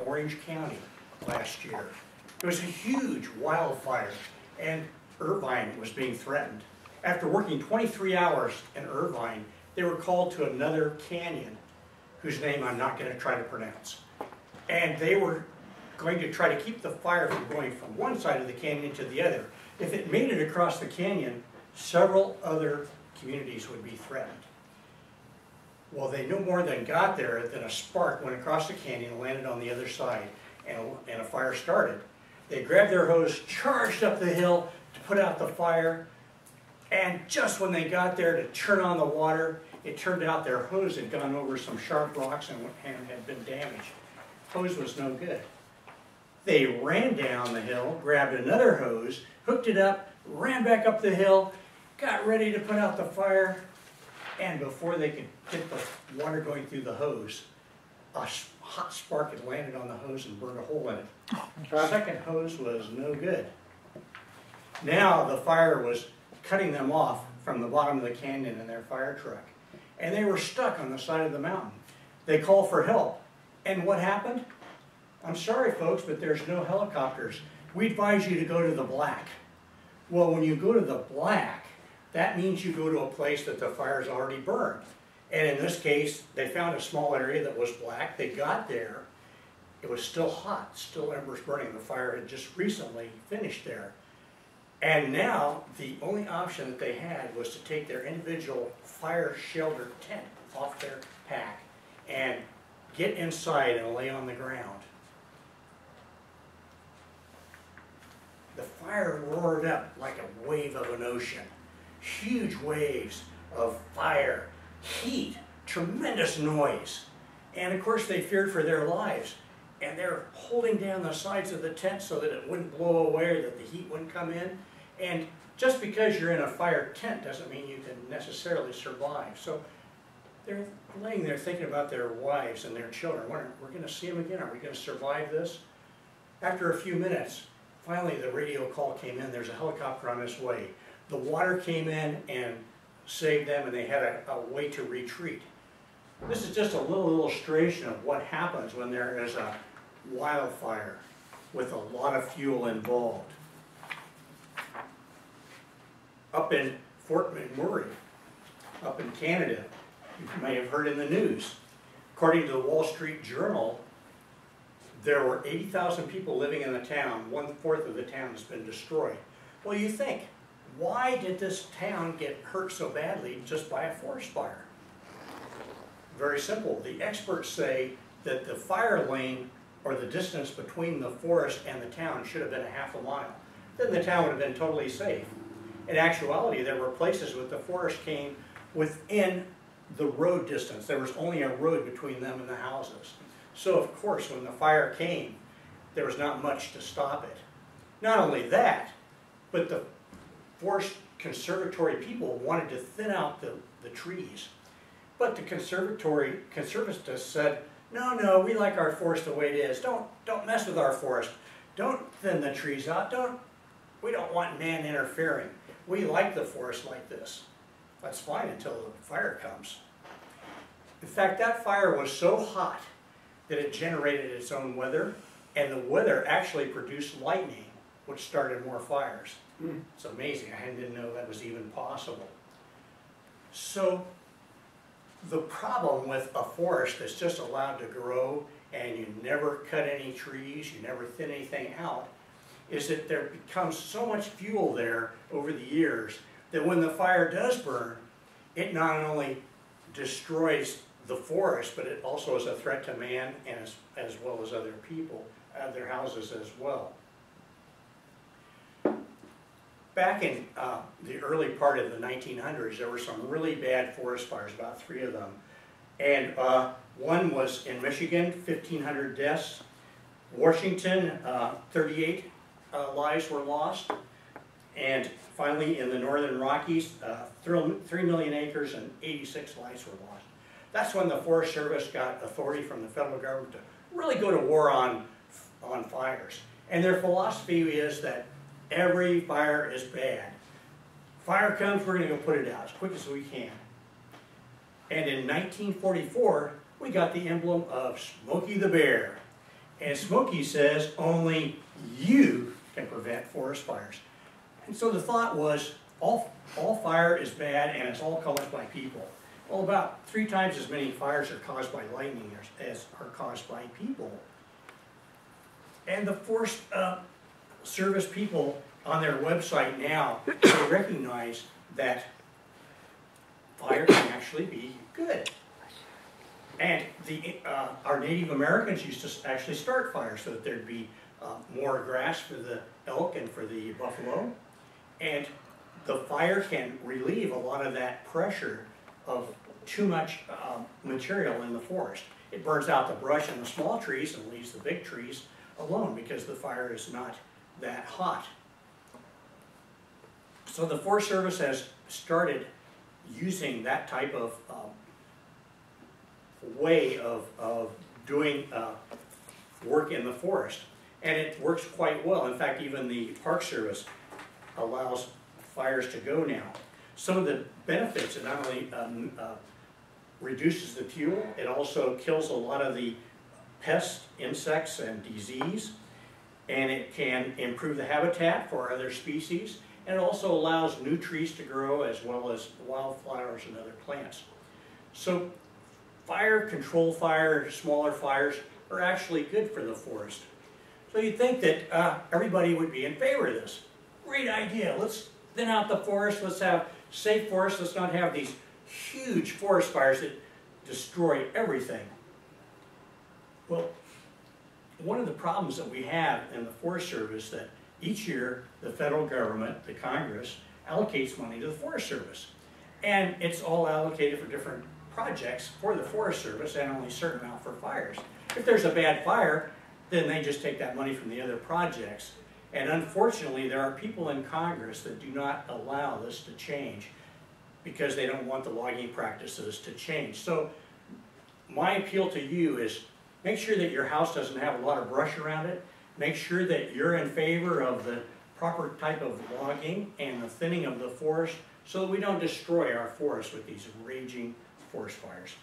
Orange County last year. It was a huge wildfire, and Irvine was being threatened. After working 23 hours in Irvine, they were called to another canyon, whose name I'm not going to try to pronounce. And they were going to try to keep the fire from going from one side of the canyon to the other. If it made it across the canyon, several other communities would be threatened. Well, they no more than got there than a spark went across the canyon and landed on the other side, and a fire started. They grabbed their hose, charged up the hill to put out the fire, and just when they got there to turn on the water, it turned out their hose had gone over some sharp rocks and had been damaged. Hose was no good. They ran down the hill, grabbed another hose, hooked it up, ran back up the hill, got ready to put out the fire, and before they could get the water going through the hose, a hot spark had landed on the hose and burned a hole in it. The second hose was no good. Now the fire was cutting them off from the bottom of the canyon in their fire truck, and they were stuck on the side of the mountain. They called for help, and what happened? I'm sorry folks, but there's no helicopters. We advise you to go to the black. Well, when you go to the black, that means you go to a place that the fire's already burned. And in this case, they found a small area that was black. They got there. It was still hot, still embers burning. The fire had just recently finished there. And now, the only option that they had was to take their individual fire shelter tent off their pack and get inside and lay on the ground. The fire roared up like a wave of an ocean. Huge waves of fire, heat, tremendous noise. And of course they feared for their lives. And they're holding down the sides of the tent so that it wouldn't blow away or that the heat wouldn't come in. And just because you're in a fire tent doesn't mean you can necessarily survive. So they're laying there thinking about their wives and their children. We're going to see them again. Are we going to survive this? After a few minutes, finally the radio call came in. There's a helicopter on its way. The water came in and saved them, and they had a way to retreat. This is just a little illustration of what happens when there is a wildfire with a lot of fuel involved. Up in Fort McMurray, up in Canada, you may have heard in the news, according to the Wall Street Journal, there were 80,000 people living in the town. 1/4 of the town has been destroyed. Well, you think, why did this town get hurt so badly just by a forest fire? Very simple. The experts say that the fire lane, or the distance between the forest and the town, should have been a ½ mile. Then the town would have been totally safe. In actuality, there were places where the forest came within the road distance. There was only a road between them and the houses. So of course, when the fire came, there was not much to stop it. Not only that, but the Forest Conservatory people wanted to thin out the trees. But the conservatists said, no, we like our forest the way it is. Don't mess with our forest. Don't thin the trees out. We don't want man interfering. We like the forest like this. That's fine until the fire comes. In fact, that fire was so hot that it generated its own weather, and the weather actually produced lightning, which started more fires. It's amazing. I didn't know that was even possible. So the problem with a forest that's just allowed to grow and you never cut any trees, you never thin anything out, is that there becomes so much fuel there over the years that when the fire does burn, it not only destroys the forest, but it also is a threat to man and as well as other people, their houses as well. Back in the early part of the 1900s, there were some really bad forest fires, about 3 of them. And one was in Michigan, 1,500 deaths. Washington, 38 lives were lost. And finally, in the Northern Rockies, 3 million acres and 86 lives were lost. That's when the Forest Service got authority from the federal government to really go to war on fires. And their philosophy is that every fire is bad. Fire comes, we're going to go put it out as quick as we can. And in 1944, we got the emblem of Smokey the Bear. And Smokey says only you can prevent forest fires. And so the thought was, all fire is bad and it's all caused by people. Well, about 3 times as many fires are caused by lightning as are caused by people. And the Forest Service people on their website now, they recognize that fire can actually be good. And our Native Americans used to actually start fires so that there'd be more grass for the elk and for the buffalo. And the fire can relieve a lot of that pressure of too much material in the forest. It burns out the brush and the small trees and leaves the big trees alone because the fire is not that hot. So the Forest Service has started using that type of way of doing work in the forest, and it works quite well. In fact, even the Park Service allows fires to go now. Some of the benefits, it not only reduces the fuel, it also kills a lot of the pests, insects, and disease, and it can improve the habitat for other species, and it also allows new trees to grow as well as wildflowers and other plants. So fire, control fire, smaller fires are actually good for the forest. So you'd think that everybody would be in favor of this. Great idea, let's thin out the forest, let's have safe forests, let's not have these huge forest fires that destroy everything. Well, one of the problems that we have in the Forest Service that each year the federal government, the Congress, allocates money to the Forest Service. And it's all allocated for different projects for the Forest Service and only a certain amount for fires. If there's a bad fire, then they just take that money from the other projects. And unfortunately, there are people in Congress that do not allow this to change because they don't want the logging practices to change. So my appeal to you is make sure that your house doesn't have a lot of brush around it. Make sure that you're in favor of the proper type of logging and the thinning of the forest so that we don't destroy our forests with these raging forest fires.